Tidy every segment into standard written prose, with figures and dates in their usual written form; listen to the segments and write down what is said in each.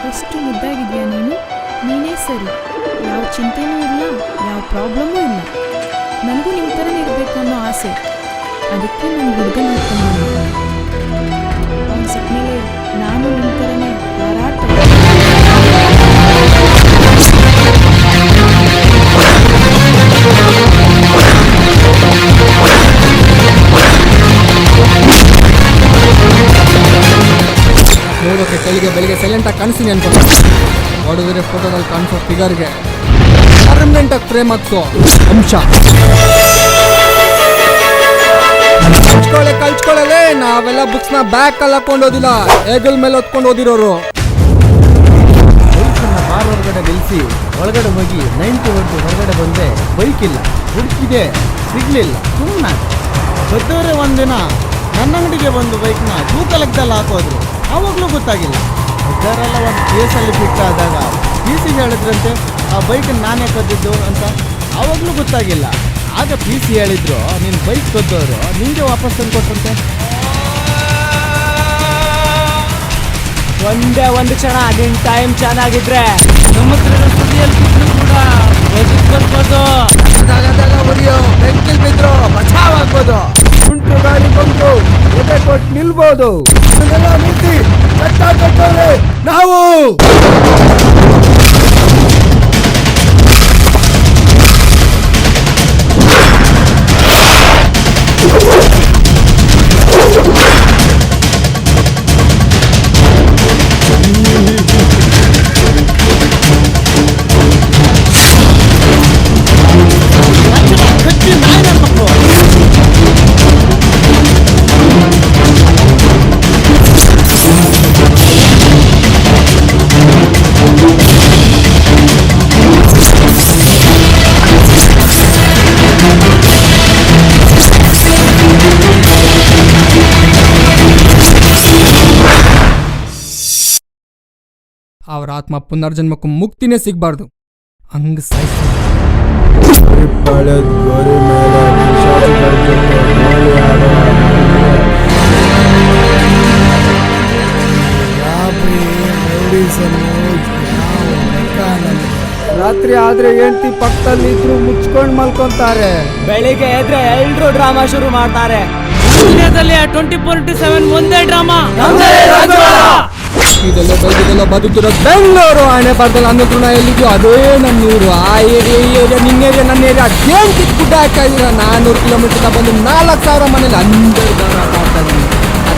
ಎಷ್ಟು ಮುದ್ದಾಗಿದೆಯಾ ನೀನು. ನೀನೇ ಸರಿ, ಯಾವ ಚಿಂತೆನೂ ಇಲ್ಲ, ಯಾವ ಪ್ರಾಬ್ಲಮ್ಮೂ ಇಲ್ಲ. ನನಗೂ ನಿಮ್ಮ ಥರನೇ ಇರಬೇಕು ಅನ್ನೋ ಆಸೆ, ಅದಕ್ಕೆ ನಾನು ಹುಡುಗನ ಹುಡ್ಕೊಂಡು ಅವನು ಸಿಕ್ಕಮೇಲೆ ನಾನು ನಿಮ್ಮ ಥರನೇ ಹಾರಾಡ್ತೇನೆ. ನೋಡೋಕೆ ಕೈಗೆ ಬೆಳಿಗ್ಗೆ ಸೈಲೆಂಟಾಗಿ ಕಾಣಿಸ್ತೀನಿ ಅನ್ಕೊಂಡು ನೋಡಿದ್ರೆ ಫೋಟೋದಲ್ಲಿ ಕಾಣಿಸೋ ಫಿಗರ್ಗೆ ಪರ್ಮನೆಂಟಾಗಿ ಫ್ರೇಮ್ ಹಾಕ್ಸೋ ಅಂಶ. ಕಲ್ಚ್ಕೊಳ್ಳಲೇ, ನಾವೆಲ್ಲ ಬುಕ್ಸ್ನ ಬ್ಯಾಗ್ ಹಾಕೊಂಡೋದಿಲ್ಲ, ಹೆಗಲ್ ಮೇಲೆ ಹೊತ್ಕೊಂಡು ಓದಿರೋರು. ಬಾರ್ ಹೊರಗಡೆ ನಿಲ್ಲಿಸಿ ಒಳಗಡೆ ಹೋಗಿ 90 ಹೊರಗಡೆ ಬಂದೆ, ಬೈಕ್ ಇಲ್ಲ, ಹುಡುಕಿದೆ, ಸಿಗ್ಲಿಲ್ಲ, ಸುಮ್ಮನೆ ಬದ್ದವರೇ ಒಂದಿನ ನನ್ನ ಅಂಗಡಿಗೆ ಬಂದು ಬೈಕ್ನ ತೂಕಲೆಕ್ಕದಲ್ಲಿ ಹಾಕೋದ್ರು. ಆವಾಗಲೂ ಗೊತ್ತಾಗಿಲ್ಲ. ಅದರೆಲ್ಲ ಒಂದು ಕೇಸಲ್ಲಿ ಫಿಟ್ ಆದಾಗ PC ಹೇಳಿದ್ರಂತೆ ಆ ಬೈಕನ್ನು ನಾನೇ ಕದ್ದಿದ್ದು ಅಂತ. ಆವಾಗಲೂ ಗೊತ್ತಾಗಿಲ್ಲ. ಆಗ PC ಹೇಳಿದ್ರು ನೀನು ಬೈಕ್ ಕದ್ದವರು ನಿಂಗೆ ವಾಪಸ್ ತಂದು ಕೊಟ್ಟಂತೆ. ಒಂದೇ ಒಂದು ಕ್ಷಣ ನಿನ್ ಟೈಮ್ ಚೆನ್ನಾಗಿದ್ರೆ ನಮ್ಮ ಹತ್ರ ಸುದ್ದಿಯಲ್ಲಿ ಕೂಡ ಬರ್ಬೋದು. ಹೊಡಿಯೋ, ಬೆಂಕಿಲ್ ಬಿದ್ರು ಬಚಾವ್ ಆಗ್ಬೋದು. ಉಂಟು ಗಾಡಿ ಬಂದು ಎದೆ ಕೊಟ್ಟು ನಿಲ್ಬೋದು. ನಿಂತಿ ಕಟ್ಟವ್ರೆ ನಾವು. ಅವ್ರ ಆತ್ಮ ಪುನರ್ಜನ್ಮಕ್ಕೂ ಮುಕ್ತಿನೇ ಸಿಗಬಾರ್ದು, ಹಂಗ ಸಾಯಿಸಿ. ರಾತ್ರಿ ಆದ್ರೆ ಹೆಂಡತಿ ಪಕ್ಕದಲ್ಲಿ ಇದ್ರು ಮುಚ್ಕೊಂಡ್ ಮಲ್ಕೊಂತಾರೆ. ಬೆಳಿಗ್ಗೆ ಎದ್ರೆ ಎಲ್ರು ಡ್ರಾಮಾ ಶುರು ಮಾಡ್ತಾರೆ. ದುನಿಯಾದಲ್ಲಿ 24/7 ಒಂದೇ ಡ್ರಾಮಾ. ಇದೆಲ್ಲ ಬದುಕಿರೋ ಬೆಂಗಳೂರು. ಹಣೆ ಬರ್ದಲ್ಲ ಅನ್ನೋದು ಎಲ್ಲಿದ್ಯೋ ಅದೇ ನನ್ನೂರು. ಆ ಏರಿಯಾ ನಿನ್ನ ಏರಿಯಾ ನನ್ನ ಏರಿಯಾ ಅದೇನು ಕಿತ್ ಗುಡ್ಡ ಹಾಕಿದ್ರ 400 ಕಿಲೋಮೀಟರ್ ಬಂದು 4000 ಮನೇಲಿ ಅಂದರ್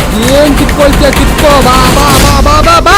ಅದೇನು ಕಿತ್ಕೊಳ್ತೀಯ ಕಿತ್ಕೋ. ಬಾ ಬಾ ಬಾ ಬಾ ಬಾ ಬಾ.